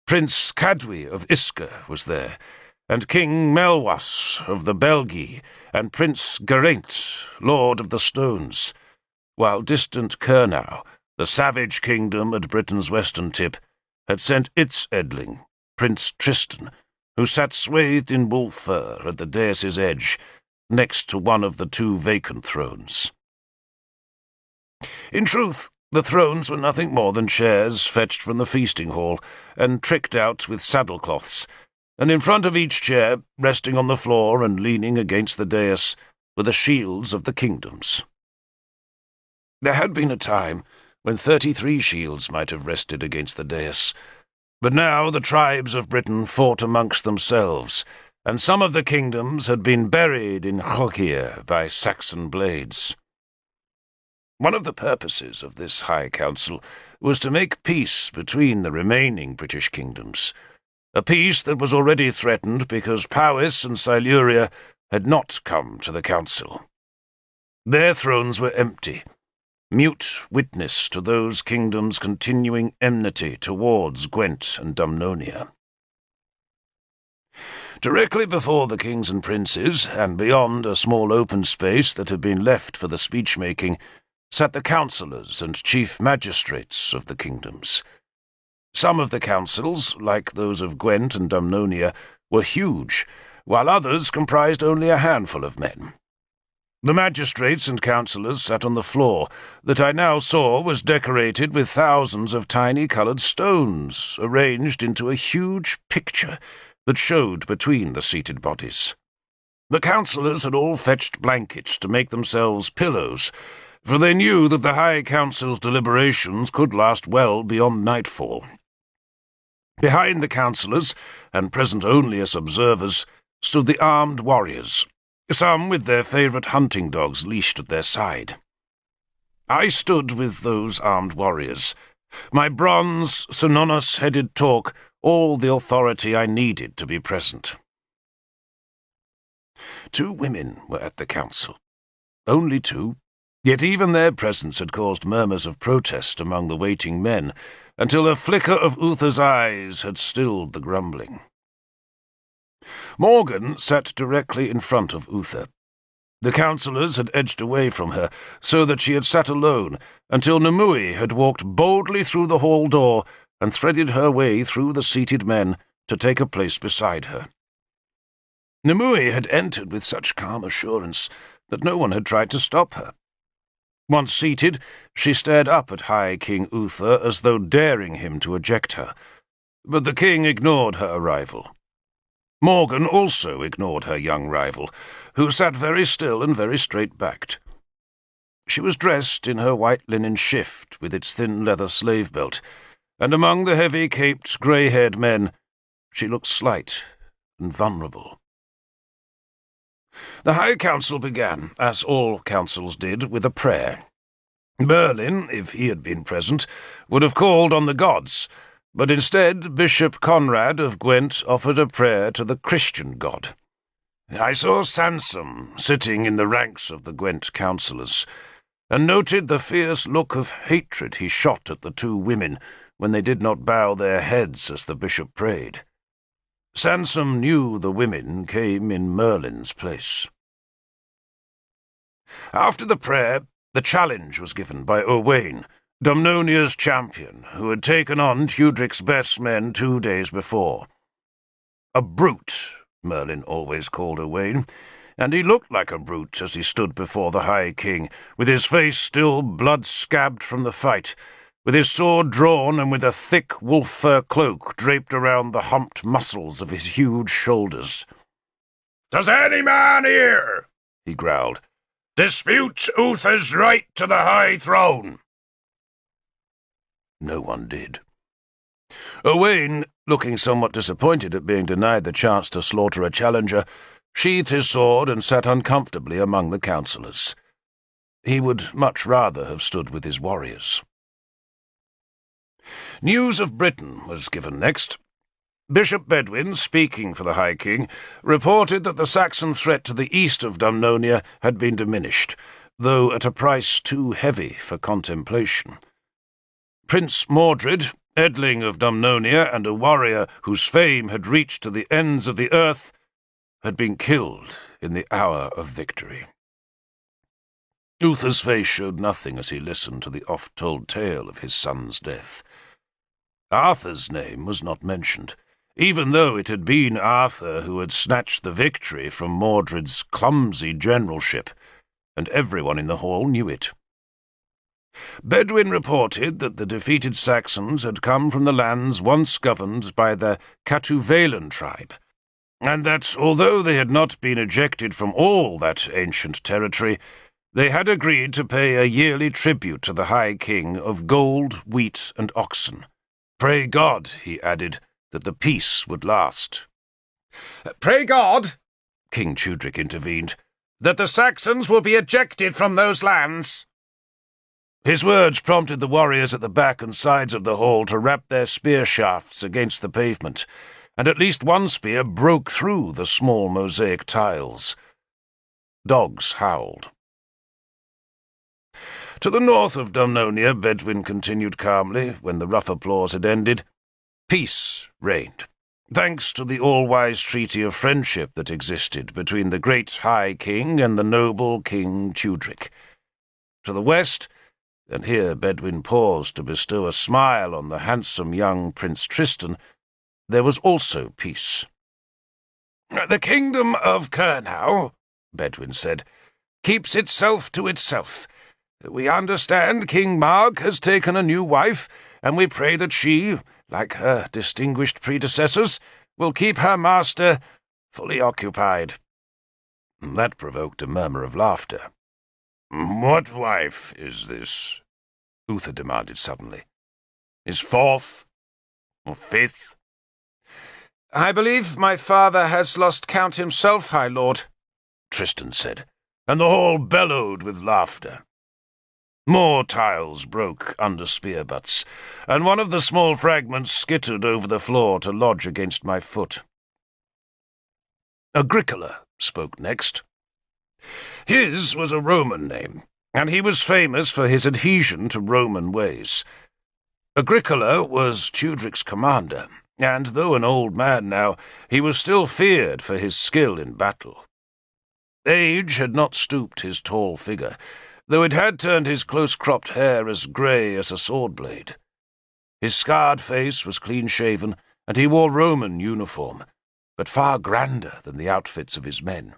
Prince Cadwy of Isca was there, and King Melwas of the Belgi, and Prince Geraint, Lord of the Stones, while distant Cernau, the savage kingdom at Britain's western tip, had sent its Edling, Prince Tristan, who sat swathed in wolf fur at the dais' edge, next to one of the two vacant thrones. In truth, the thrones were nothing more than chairs fetched from the feasting hall and tricked out with saddlecloths, and in front of each chair, resting on the floor and leaning against the dais, were the shields of the kingdoms. There had been a time when 33 shields might have rested against the dais, but now the tribes of Britain fought amongst themselves, and some of the kingdoms had been buried in Chogir by Saxon blades. One of the purposes of this High Council was to make peace between the remaining British kingdoms, a peace that was already threatened because Powys and Siluria had not come to the council. Their thrones were empty, mute witness to those kingdoms' continuing enmity towards Gwent and Dumnonia. Directly before the kings and princes, and beyond a small open space that had been left for the speech-making, sat the councillors and chief magistrates of the kingdoms. Some of the councils, like those of Gwent and Dumnonia, were huge, while others comprised only a handful of men. The magistrates and councillors sat on the floor that I now saw was decorated with thousands of tiny coloured stones, arranged into a huge picture that showed between the seated bodies. The councillors had all fetched blankets to make themselves pillows, for they knew that the High Council's deliberations could last well beyond nightfall. Behind the councillors, and present only as observers, stood the armed warriors, some with their favourite hunting dogs leashed at their side. I stood with those armed warriors, my bronze, synonous-headed talk all the authority I needed to be present. 2 women were at the council. Only 2. Yet even their presence had caused murmurs of protest among the waiting men, until a flicker of Uther's eyes had stilled the grumbling. Morgan sat directly in front of Uther. The councillors had edged away from her, so that she had sat alone, until Nimue had walked boldly through the hall door and threaded her way through the seated men to take a place beside her. Nimue had entered with such calm assurance that no one had tried to stop her. Once seated, she stared up at High King Uther as though daring him to eject her, but the king ignored her arrival. Morgan also ignored her young rival, who sat very still and very straight-backed. She was dressed in her white linen shift with its thin leather slave belt, and among the heavy-caped, grey-haired men, she looked slight and vulnerable. The High Council began, as all councils did, with a prayer. Merlin, if he had been present, would have called on the gods, but instead Bishop Conrad of Gwent offered a prayer to the Christian god. I saw Sansom sitting in the ranks of the Gwent councillors, and noted the fierce look of hatred he shot at the 2 women when they did not bow their heads as the bishop prayed. Sansom knew the women came in Merlin's place. After the prayer, the challenge was given by Owain, Dumnonia's champion, who had taken on Tudric's best men 2 days before. A brute, Merlin always called Owain, and he looked like a brute as he stood before the High King, with his face still blood-scabbed from the fight, with his sword drawn and with a thick wolf-fur cloak draped around the humped muscles of his huge shoulders. "Does any man here," he growled, "dispute Uther's right to the high throne?" No one did. Owain, looking somewhat disappointed at being denied the chance to slaughter a challenger, sheathed his sword and sat uncomfortably among the councillors. He would much rather have stood with his warriors. News of Britain was given next. Bishop Bedwin, speaking for the High King, reported that the Saxon threat to the east of Dumnonia had been diminished, though at a price too heavy for contemplation. Prince Mordred, Edling of Dumnonia and a warrior whose fame had reached to the ends of the earth, had been killed in the hour of victory. Uther's face showed nothing as he listened to the oft-told tale of his son's death. Arthur's name was not mentioned, even though it had been Arthur who had snatched the victory from Mordred's clumsy generalship, and everyone in the hall knew it. Bedwin reported that the defeated Saxons had come from the lands once governed by the Catuvalen tribe, and that, although they had not been ejected from all that ancient territory, they had agreed to pay a yearly tribute to the High King of gold, wheat, and oxen. Pray God, he added, that the peace would last. Pray God, King Tudric intervened, that the Saxons will be ejected from those lands. His words prompted the warriors at the back and sides of the hall to rap their spear shafts against the pavement, and at least one spear broke through the small mosaic tiles. Dogs howled. To the north of Dumnonia, Bedwin continued calmly, when the rough applause had ended. Peace reigned, thanks to the all-wise treaty of friendship that existed between the great High King and the noble King Tudric. To the west, and here Bedwin paused to bestow a smile on the handsome young Prince Tristan, there was also peace. The kingdom of Kernau, Bedwin said, keeps itself to itself. We understand King Mark has taken a new wife, and we pray that she, like her distinguished predecessors, will keep her master fully occupied. That provoked a murmur of laughter. What wife is this? Uther demanded suddenly. Is fourth or fifth? I believe my father has lost count himself, High Lord, Tristan said, and the hall bellowed with laughter. More tiles broke under spear butts, and one of the small fragments skittered over the floor to lodge against my foot. Agricola spoke next. His was a Roman name, and he was famous for his adhesion to Roman ways. Agricola was Tudric's commander, and though an old man now, he was still feared for his skill in battle. Age had not stooped his tall figure, though it had turned his close-cropped hair as grey as a sword-blade. His scarred face was clean-shaven, and he wore Roman uniform, but far grander than the outfits of his men.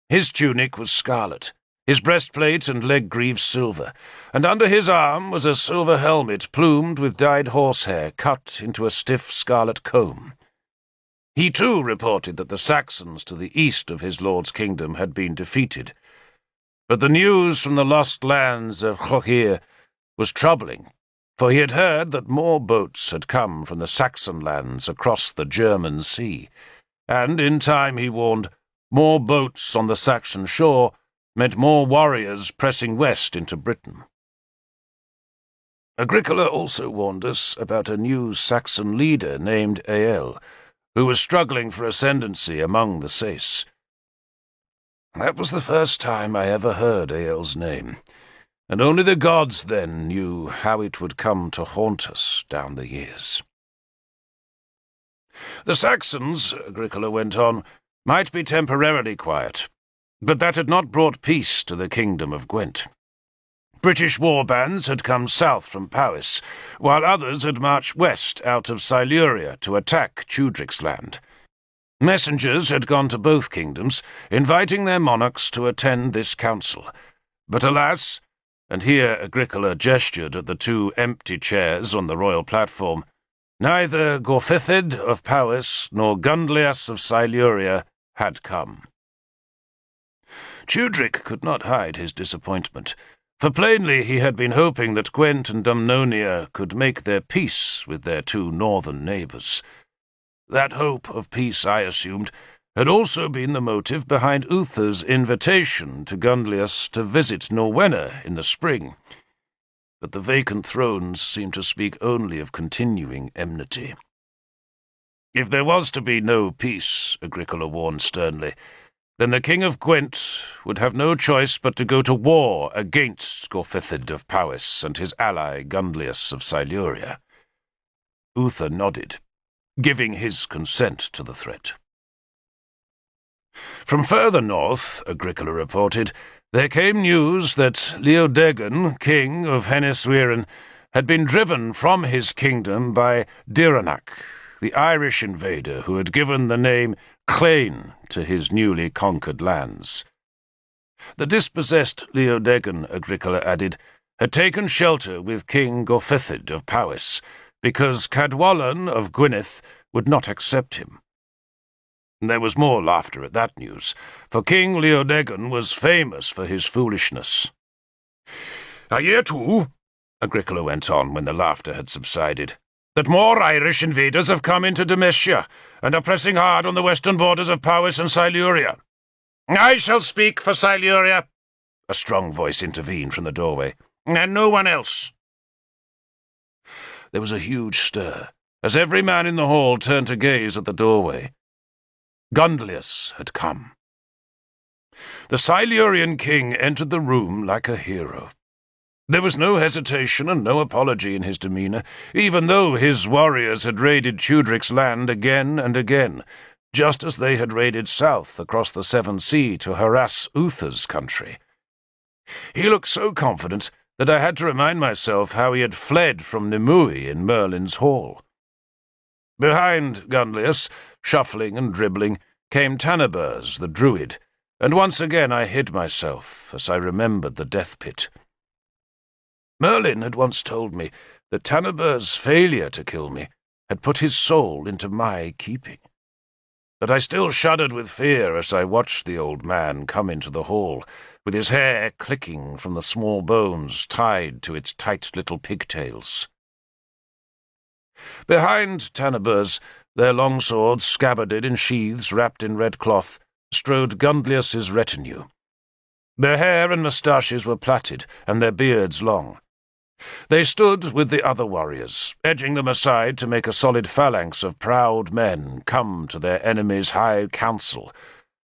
His tunic was scarlet, his breastplate and leg greaves silver, and under his arm was a silver helmet plumed with dyed horsehair cut into a stiff scarlet comb. He too reported that the Saxons to the east of his lord's kingdom had been defeated, but the news from the lost lands of Hrokir was troubling, for he had heard that more boats had come from the Saxon lands across the German Sea, and in time, he warned, more boats on the Saxon shore meant more warriors pressing west into Britain. Agricola also warned us about a new Saxon leader named Eäll, who was struggling for ascendancy among the Sais. That was the first time I ever heard Eäl's name, and only the gods then knew how it would come to haunt us down the years. The Saxons, Agricola went on, might be temporarily quiet, but that had not brought peace to the kingdom of Gwent. British war bands had come south from Powys, while others had marched west out of Siluria to attack Tudric's land. Messengers had gone to both kingdoms, inviting their monarchs to attend this council. But alas, and here Agricola gestured at the two empty chairs on the royal platform, neither Gorfithid of Powys nor Gundlias of Siluria had come. Tudric could not hide his disappointment, for plainly he had been hoping that Gwent and Dumnonia could make their peace with their two northern neighbours. That hope of peace, I assumed, had also been the motive behind Uther's invitation to Gundlius to visit Norwenna in the spring. But the vacant thrones seemed to speak only of continuing enmity. If there was to be no peace, Agricola warned sternly, then the King of Gwent would have no choice but to go to war against Gorfithid of Powys and his ally Gundlius of Siluria. Uther nodded, giving his consent to the threat. From further north, Agricola reported, there came news that Leodegan, king of Heneswerin, had been driven from his kingdom by Diranach, the Irish invader who had given the name Clain to his newly conquered lands. The dispossessed Leodegan, Agricola added, had taken shelter with King Gorfethid of Powys, because Cadwallon of Gwynedd would not accept him. There was more laughter at that news, for King Leodegan was famous for his foolishness. "I hear too," Agricola went on when the laughter had subsided, "that more Irish invaders have come into Demetia, and are pressing hard on the western borders of Powys and Siluria." "I shall speak for Siluria," a strong voice intervened from the doorway, "and no one else." There was a huge stir, as every man in the hall turned to gaze at the doorway. Gundlius had come. The Silurian king entered the room like a hero. There was no hesitation and no apology in his demeanour, even though his warriors had raided Tudric's land again and again, just as they had raided south across the Severn Sea to harass Uther's country. He looked so confident that I had to remind myself how he had fled from Nimue in Merlin's hall. Behind Gundlius, shuffling and dribbling, came Tanabers, the druid, and once again I hid myself as I remembered the death pit. Merlin had once told me that Tanabers' failure to kill me had put his soul into my keeping. But I still shuddered with fear as I watched the old man come into the hall, with his hair clicking from the small bones tied to its tight little pigtails. Behind Tanabers, their long swords scabbarded in sheaths wrapped in red cloth, strode Gundlius's retinue. Their hair and moustaches were plaited, and their beards long. They stood with the other warriors, edging them aside to make a solid phalanx of proud men come to their enemy's high council,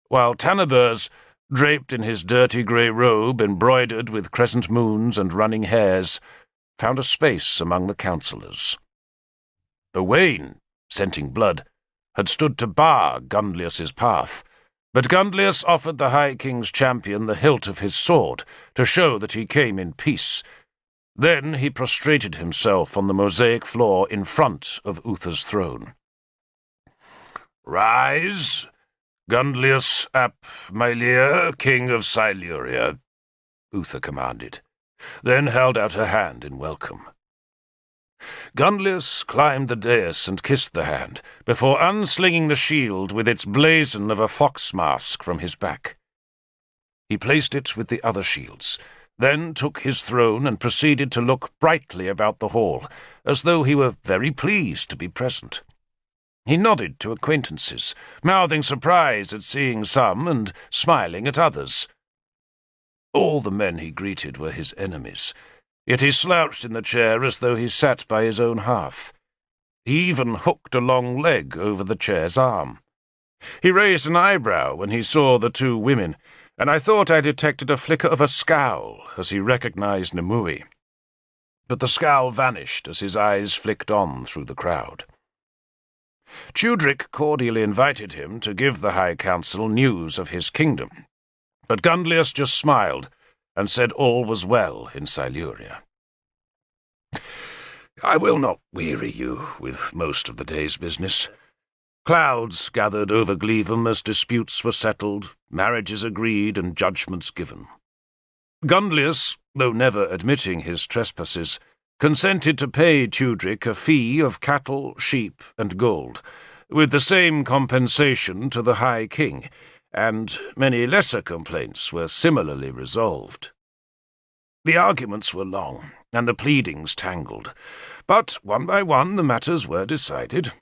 while Tanabers, draped in his dirty grey robe embroidered with crescent moons and running hares, found a space among the councillors. Owain, scenting blood, had stood to bar Gundlius's path, but Gundlius offered the High King's champion the hilt of his sword to show that he came in peace. Then he prostrated himself on the mosaic floor in front of Uther's throne. "Rise, Gundlius ap Maelea, king of Siluria," Uther commanded, then held out her hand in welcome. Gundlius climbed the dais and kissed the hand, before unslinging the shield with its blazon of a fox mask from his back. He placed it with the other shields, then took his throne and proceeded to look brightly about the hall, as though he were very pleased to be present. He nodded to acquaintances, mouthing surprise at seeing some and smiling at others. All the men he greeted were his enemies, yet he slouched in the chair as though he sat by his own hearth. He even hooked a long leg over the chair's arm. He raised an eyebrow when he saw the two women, and I thought I detected a flicker of a scowl as he recognized Nimue. But the scowl vanished as his eyes flicked on through the crowd. Tudric cordially invited him to give the High Council news of his kingdom, but Gundlius just smiled and said all was well in Siluria. I will not weary you with most of the day's business. Clouds gathered over Gleevham as disputes were settled, marriages agreed, and judgments given. Gundlius, though never admitting his trespasses, consented to pay Tudric a fee of cattle, sheep, and gold, with the same compensation to the High King, and many lesser complaints were similarly resolved. The arguments were long, and the pleadings tangled, but one by one the matters were decided.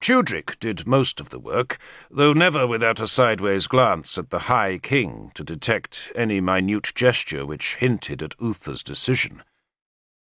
Tudric did most of the work, though never without a sideways glance at the High King to detect any minute gesture which hinted at Uther's decision.